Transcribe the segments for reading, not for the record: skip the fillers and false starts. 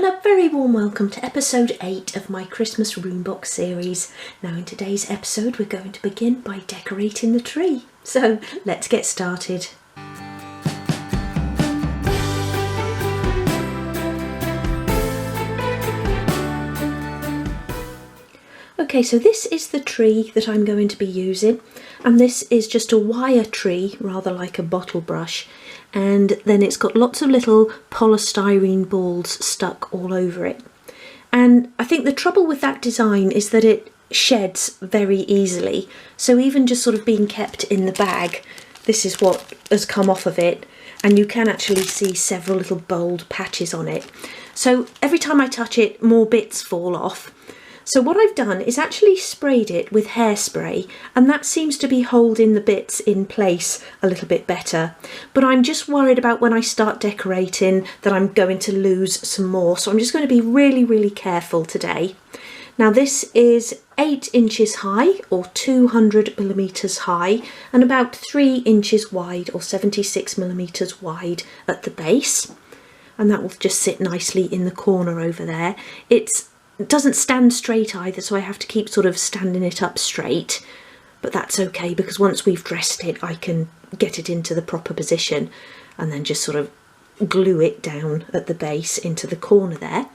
and a very warm welcome to episode 8 of my Christmas room box series. Now in today's episode we're going to begin by decorating the tree. So let's get started. Okay, so this is the tree that I'm going to be using, and this is just a wire tree, rather like a bottle brush, and then it's got lots of little polystyrene balls stuck all over it. And I think the trouble with that design is that it sheds very easily, so even just sort of being kept in the bag, this is what has come off of it, and you can actually see several little bold patches on it. So every time I touch it, more bits fall off. So what I've done is actually sprayed it with hairspray, and that seems to be holding the bits in place a little bit better. But I'm just worried about when I start decorating that I'm going to lose some more. So I'm just going to be really careful today. Now this is 8 inches high, or 200 millimeters high, and about 3 inches wide, or 76 millimeters wide at the base. And that will just sit nicely in the corner over there. It doesn't stand straight either, so I have to keep sort of standing it up straight, but that's okay because once we've dressed it I can get it into the proper position and then just sort of glue it down at the base into the corner there.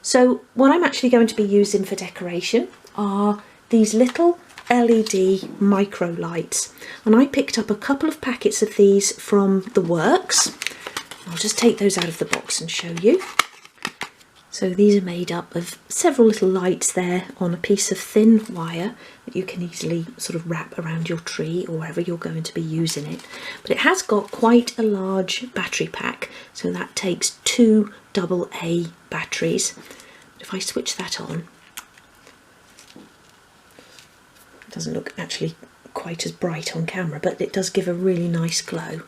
So what I'm actually going to be using for decoration are these little LED micro lights, and I picked up a couple of packets of these from the works. I'll just take those out of the box and show you. So these are made up of several little lights there on a piece of thin wire that you can easily sort of wrap around your tree or wherever you're going to be using it. But it has got quite a large battery pack, so that takes 2 AA batteries. If I switch that on, it doesn't look actually quite as bright on camera, but it does give a really nice glow.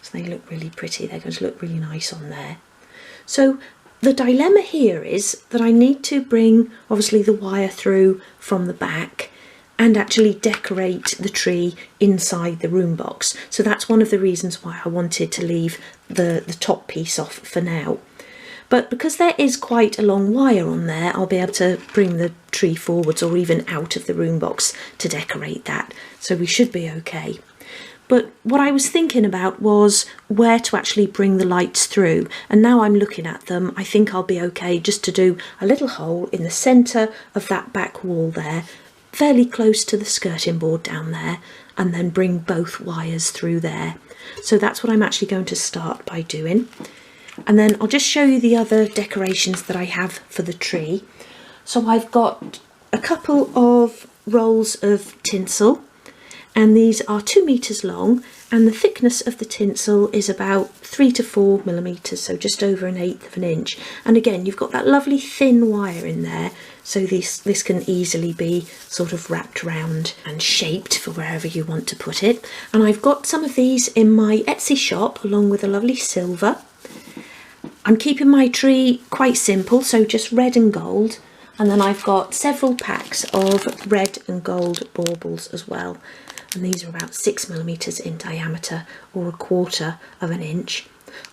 So they look really pretty, they're going to look really nice on there. So the dilemma here is that I need to bring obviously the wire through from the back and actually decorate the tree inside the room box. So that's one of the reasons why I wanted to leave the top piece off for now. But because there is quite a long wire on there, I'll be able to bring the tree forwards or even out of the room box to decorate that. So we should be okay. But what I was thinking about was where to actually bring the lights through, and now I'm looking at them, I think I'll be okay just to do a little hole in the centre of that back wall there, fairly close to the skirting board down there, and then bring both wires through there. So that's what I'm actually going to start by doing. And then I'll just show you the other decorations that I have for the tree. So I've got a couple of rolls of tinsel, and these are 2 meters long, and the thickness of the tinsel is about 3 to 4 millimeters, so just over 1/8 of an inch. And again, you've got that lovely thin wire in there, so this can easily be sort of wrapped around and shaped for wherever you want to put it. And I've got some of these in my Etsy shop along with a lovely silver. I'm keeping my tree quite simple, so just red and gold. And then I've got several packs of red and gold baubles as well. And these are about 6 millimeters in diameter, or 1/4 of an inch.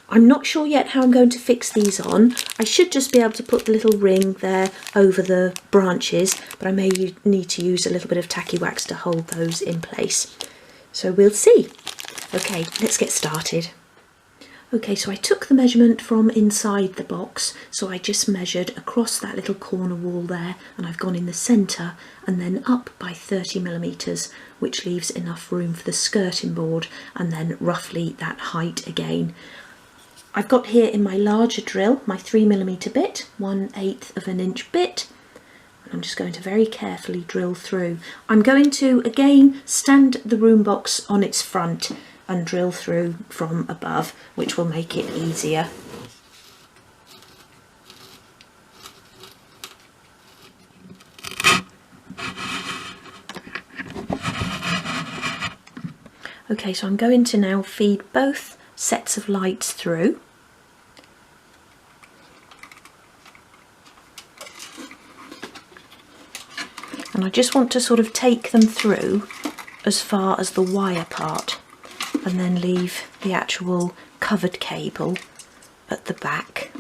I'm not sure yet how I'm going to fix these on. I should just be able to put the little ring there over the branches, but I may need to use a little bit of tacky wax to hold those in place. So we'll see. Okay, let's get started. Okay, so I took the measurement from inside the box, so I just measured across that little corner wall there, and I've gone in the centre and then up by 30 millimeters, which leaves enough room for the skirting board, and then roughly that height again. I've got here in my larger drill my 3 millimeter bit, 1/8 of an inch bit. I'm just going to very carefully drill through. I'm going to again stand the room box on its front and drill through from above, which will make it easier. Okay, so I'm going to now feed both sets of lights through. And I just want to sort of take them through as far as the wire part, and then leave the actual covered cable at the back.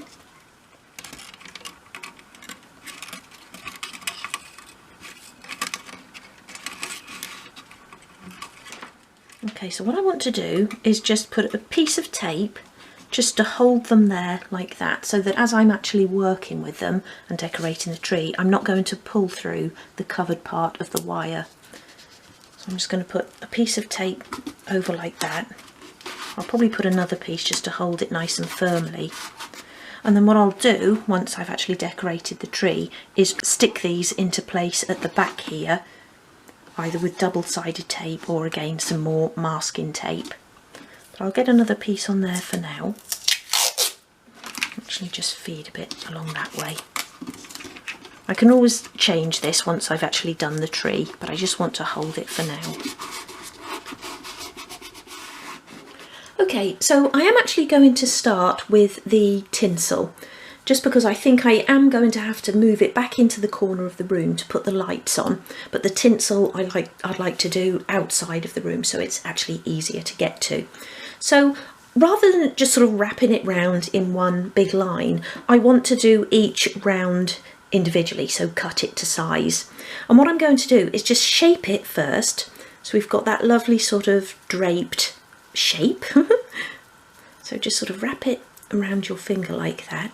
Okay, so what I want to do is just put a piece of tape just to hold them there like that, so that as I'm actually working with them and decorating the tree, I'm not going to pull through the covered part of the wire. So I'm just going to put a piece of tape over like that. I'll probably put another piece just to hold it nice and firmly. And then what I'll do, once I've actually decorated the tree, is stick these into place at the back here, either with double-sided tape or again some more masking tape. But I'll get another piece on there for now. Actually just feed a bit along that way. I can always change this once I've actually done the tree, but I just want to hold it for now. Okay, so I am actually going to start with the tinsel, just because I think I am going to have to move it back into the corner of the room to put the lights on, but the tinsel I'd like to do outside of the room so it's actually easier to get to. So rather than just sort of wrapping it round in one big line, I want to do each round individually, so cut it to size. And what I'm going to do is just shape it first, so we've got that lovely sort of draped shape. So just sort of wrap it around your finger like that.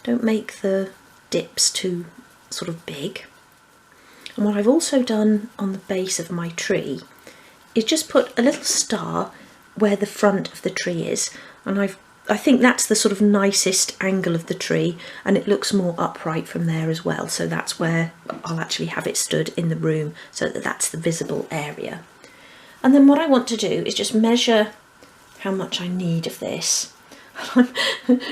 Don't make the dips too sort of big. And what I've also done on the base of my tree is just put a little star where the front of the tree is, and I think that's the sort of nicest angle of the tree, and it looks more upright from there as well, so that's where I'll actually have it stood in the room, so that that's the visible area. And then what I want to do is just measure how much I need of this. I'm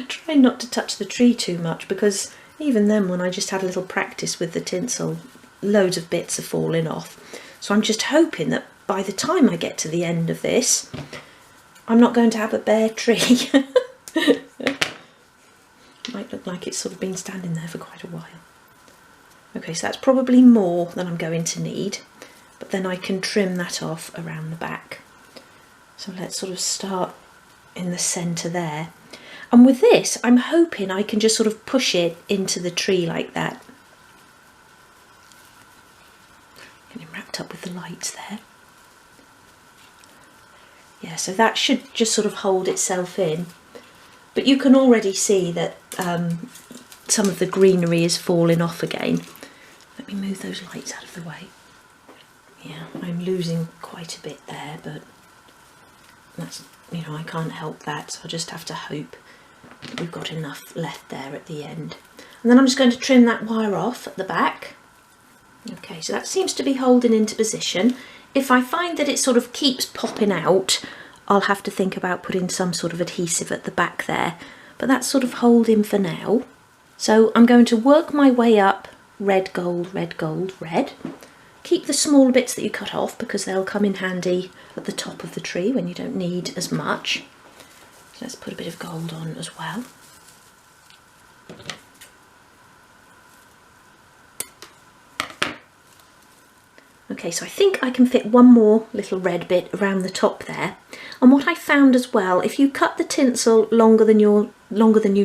trying not to touch the tree too much, because even then, when I just had a little practice with the tinsel, loads of bits are falling off. So I'm just hoping that by the time I get to the end of this, I'm not going to have a bare tree. Might look like it's sort of been standing there for quite a while. Okay, so that's probably more than I'm going to need, but then I can trim that off around the back. So let's sort of start in the centre there. And with this, I'm hoping I can just sort of push it into the tree like that. Getting wrapped up with the lights there. Yeah, so that should just sort of hold itself in. But you can already see that some of the greenery is falling off again. Let me move those lights out of the way. Yeah, I'm losing quite a bit there, but that's, you know, I can't help that, so I just have to hope we've got enough left there at the end. And then I'm just going to trim that wire off at the back. Okay, so that seems to be holding into position. If I find that it sort of keeps popping out, I'll have to think about putting some sort of adhesive at the back there, but that's sort of holding for now. So I'm going to work my way up, red, gold, red, gold, red. Keep the small bits that you cut off because they'll come in handy at the top of the tree when you don't need as much. So let's put a bit of gold on as well. Okay, so I think I can fit one more little red bit around the top there. And what I found as well, if you cut the tinsel longer than you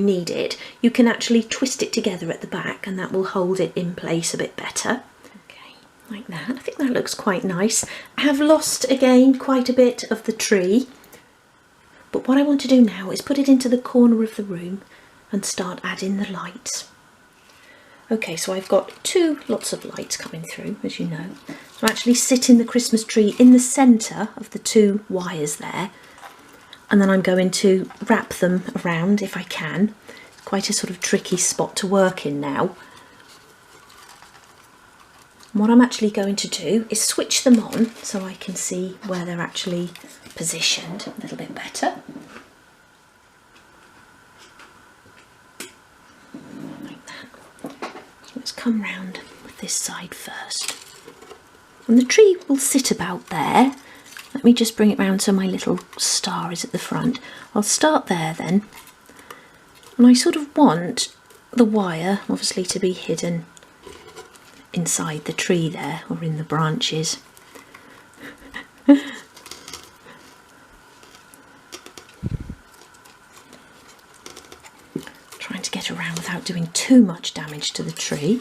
need it, you can actually twist it together at the back, and that will hold it in place a bit better. Okay, like that. I think that looks quite nice. I have lost again quite a bit of the tree, but what I want to do now is put it into the corner of the room and start adding the lights. Okay, so I've got lots of lights coming through, as you know. So I'm actually sitting the Christmas tree in the centre of the two wires there, and then I'm going to wrap them around if I can. It's quite a sort of tricky spot to work in now. And what I'm actually going to do is switch them on so I can see where they're actually positioned a little bit better. Let's come round with this side first. And the tree will sit about there. Let me just bring it round so my little star is at the front. I'll start there then. And I sort of want the wire, obviously, to be hidden inside the tree there, or in the branches. Trying to get around without doing too much damage to the tree.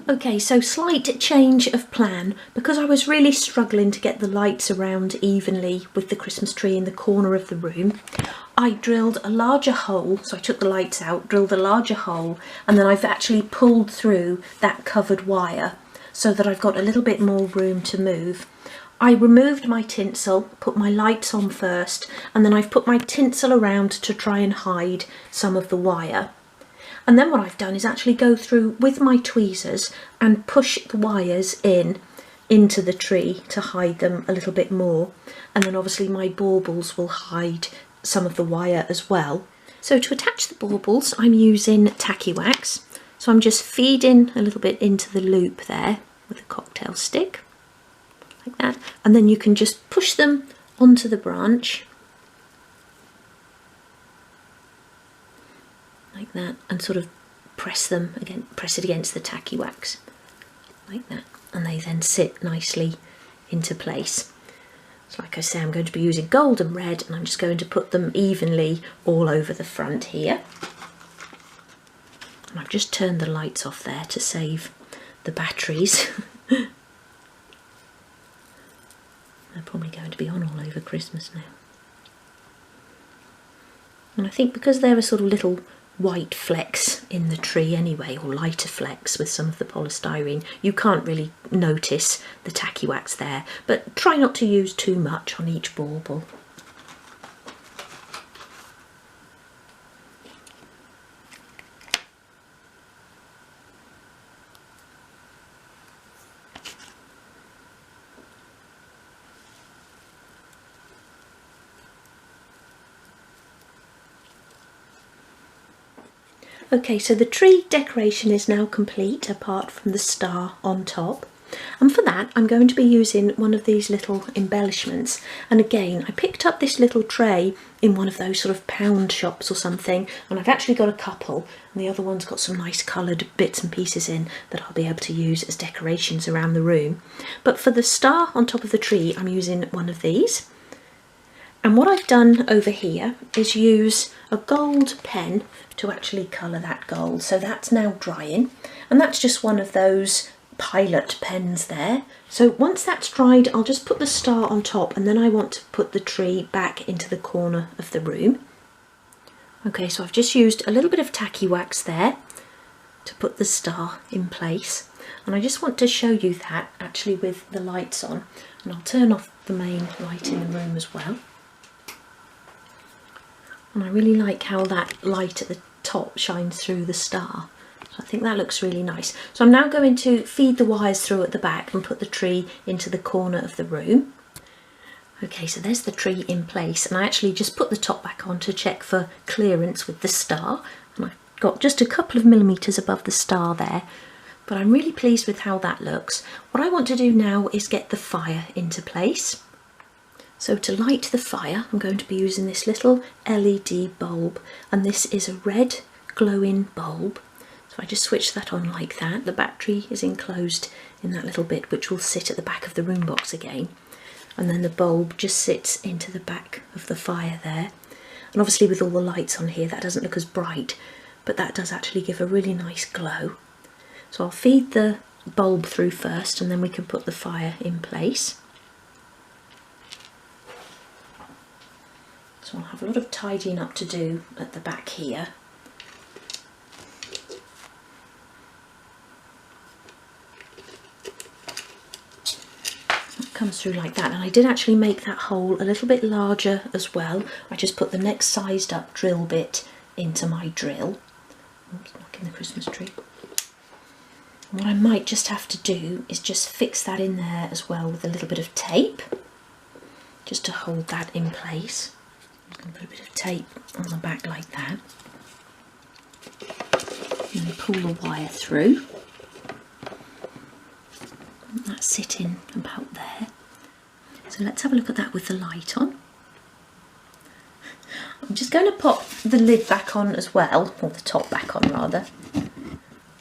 Okay, so slight change of plan. Because I was really struggling to get the lights around evenly with the Christmas tree in the corner of the room, I drilled a larger hole. So I took the lights out, drilled a larger hole, and then I've actually pulled through that covered wire so that I've got a little bit more room to move. I removed my tinsel, put my lights on first, and then I've put my tinsel around to try and hide some of the wire. And then what I've done is actually go through with my tweezers and push the wires into the tree to hide them a little bit more. And then obviously my baubles will hide some of the wire as well. So to attach the baubles, I'm using tacky wax. So I'm just feeding a little bit into the loop there with a cocktail stick, like that. And then you can just push them onto the branch, like that, and sort of press it against the tacky wax, like that, and they then sit nicely into place. So like I say, I'm going to be using gold and red, and I'm just going to put them evenly all over the front here. And I've just turned the lights off there to save the batteries. They're probably going to be on all over Christmas now. And I think because there are sort of little white flecks in the tree anyway, or lighter flecks with some of the polystyrene, you can't really notice the tacky wax there, but try not to use too much on each bauble. Okay, so the tree decoration is now complete apart from the star on top. And for that, I'm going to be using one of these little embellishments. And again, I picked up this little tray in one of those sort of pound shops or something, and I've actually got a couple, and the other one's got some nice coloured bits and pieces in that I'll be able to use as decorations around the room. But for the star on top of the tree, I'm using one of these. And what I've done over here is use a gold pen to actually colour that gold. So that's now drying, and that's just one of those pilot pens there. So once that's dried, I'll just put the star on top, and then I want to put the tree back into the corner of the room. Okay, so I've just used a little bit of tacky wax there to put the star in place, and I just want to show you that actually with the lights on, and I'll turn off the main light in the room as well. And I really like how that light at the top shines through the star. So I think that looks really nice. So I'm now going to feed the wires through at the back and put the tree into the corner of the room. Okay, so there's the tree in place, and I actually just put the top back on to check for clearance with the star. And I've got just a couple of millimetres above the star there, but I'm really pleased with how that looks. What I want to do now is get the fire into place. So to light the fire, I'm going to be using this little LED bulb, and this is a red glowing bulb. So I just switch that on like that. The battery is enclosed in that little bit which will sit at the back of the room box again, and then the bulb just sits into the back of the fire there. And obviously with all the lights on here, that doesn't look as bright, but that does actually give a really nice glow. So I'll feed the bulb through first, and then we can put the fire in place. So I'll have a lot of tidying up to do at the back here. It comes through like that, and I did actually make that hole a little bit larger as well. I just put the next sized up drill bit into my drill. Oops, knocking the Christmas tree. And what I might just have to do is just fix that in there as well with a little bit of tape, just to hold that in place. I'm going to put a bit of tape on the back like that, and then pull the wire through. And that's sitting about there. So let's have a look at that with the light on. I'm just going to pop the lid back on as well, or the top back on rather.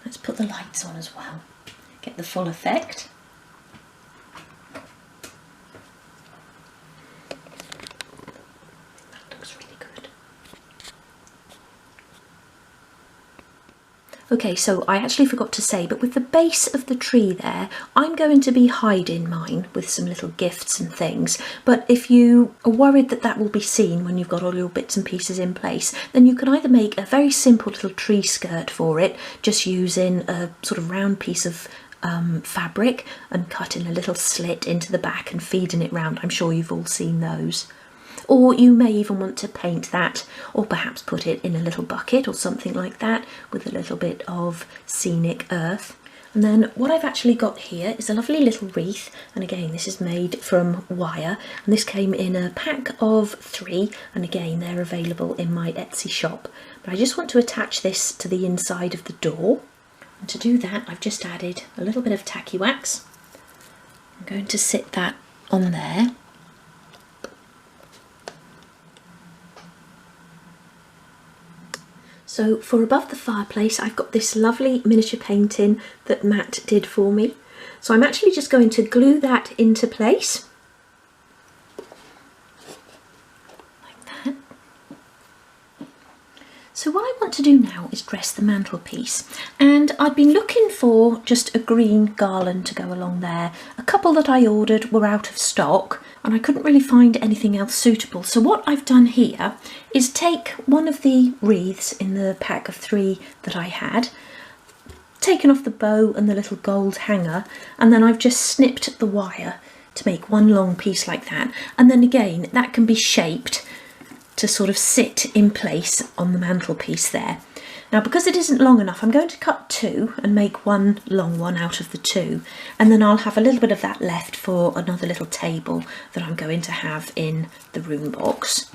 Let's put the lights on as well, get the full effect. Okay, so I actually forgot to say, but with the base of the tree there, I'm going to be hiding mine with some little gifts and things. But if you are worried that that will be seen when you've got all your bits and pieces in place, then you can either make a very simple little tree skirt for it, just using a sort of round piece of fabric and cutting a little slit into the back and feeding it round. I'm sure you've all seen those. Or you may even want to paint that, or perhaps put it in a little bucket or something like that with a little bit of scenic earth. And then what I've actually got here is a lovely little wreath, and again this is made from wire, and this came in a pack of 3, and again they're available in my Etsy shop. But I just want to attach this to the inside of the door, and to do that I've just added a little bit of tacky wax. I'm going to sit that on there. So for above the fireplace, I've got this lovely miniature painting that Matt did for me. So I'm actually just going to glue that into place. Like that. So what I want to do now is dress the mantelpiece. And I've been looking for just a green garland to go along there. A couple that I ordered were out of stock, and I couldn't really find anything else suitable. So what I've done here is take one of the wreaths in the pack of 3 that I had, taken off the bow and the little gold hanger, and then I've just snipped the wire to make one long piece like that. And then again, that can be shaped to sort of sit in place on the mantelpiece there. Now, because it isn't long enough, I'm going to cut 2 and make one long one out of the 2, and then I'll have a little bit of that left for another little table that I'm going to have in the room box.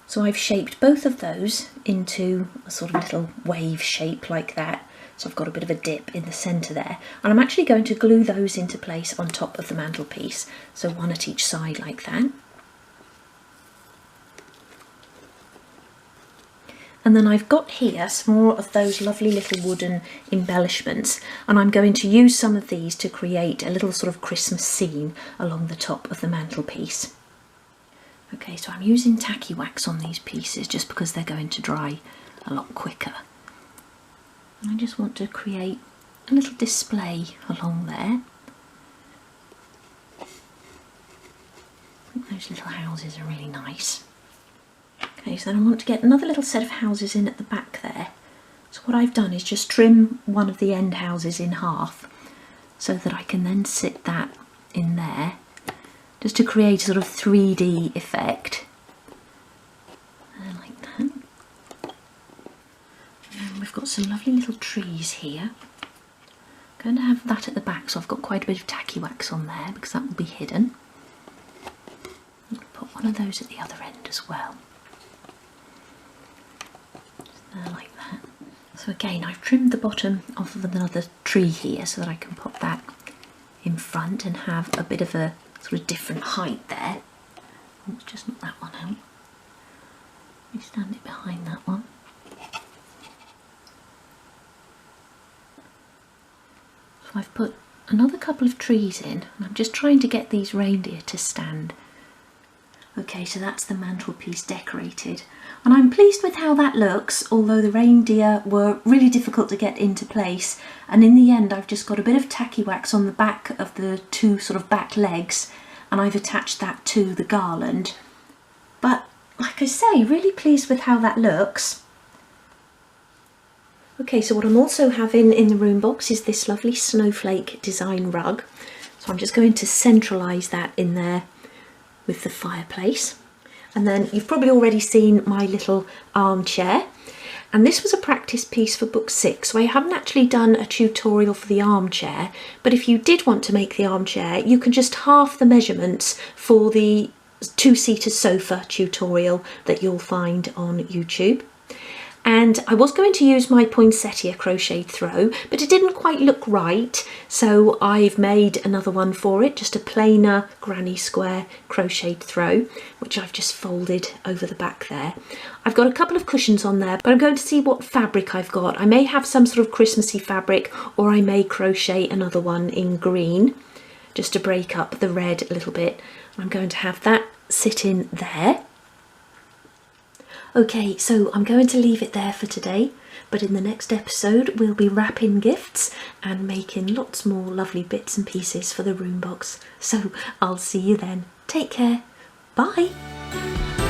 So I've shaped both of those into a sort of little wave shape like that. So I've got a bit of a dip in the centre there, and I'm actually going to glue those into place on top of the mantelpiece, so one at each side like that. And then I've got here some more of those lovely little wooden embellishments, and I'm going to use some of these to create a little sort of Christmas scene along the top of the mantelpiece. Okay, so I'm using tacky wax on these pieces just because they're going to dry a lot quicker. And I just want to create a little display along there. I think those little houses are really nice. Okay, so then I want to get another little set of houses in at the back there. So what I've done is just trim one of the end houses in half so that I can then sit that in there just to create a sort of 3D effect. Like that. And we've got some lovely little trees here. I'm going to have that at the back, so I've got quite a bit of tacky wax on there because that will be hidden. I'll put one of those at the other end as well. Like that. So again, I've trimmed the bottom off of another tree here so that I can put that in front and have a bit of a sort of different height there. Let's just knock that one out. Let me stand it behind that one. So I've put another couple of trees in, and I'm just trying to get these reindeer to stand. Okay, so that's the mantelpiece decorated, and I'm pleased with how that looks, although the reindeer were really difficult to get into place, and in the end I've just got a bit of tacky wax on the back of the 2 sort of back legs, and I've attached that to the garland. But like I say, really pleased with how that looks. Okay, so what I'm also having in the room box is this lovely snowflake design rug, so I'm just going to centralise that in there with the fireplace. And then you've probably already seen my little armchair, and this was a practice piece for book 6, so I haven't actually done a tutorial for the armchair, but if you did want to make the armchair, you can just half the measurements for the 2-seater sofa tutorial that you'll find on YouTube. And I was going to use my poinsettia crocheted throw, but it didn't quite look right, so I've made another one for it, just a plainer granny square crocheted throw, which I've just folded over the back there. I've got a couple of cushions on there, but I'm going to see what fabric I've got. I may have some sort of Christmassy fabric, or I may crochet another one in green, just to break up the red a little bit. I'm going to have that sit in there. Okay, so I'm going to leave it there for today, but in the next episode we'll be wrapping gifts and making lots more lovely bits and pieces for the room box. So I'll see you then. Take care. Bye.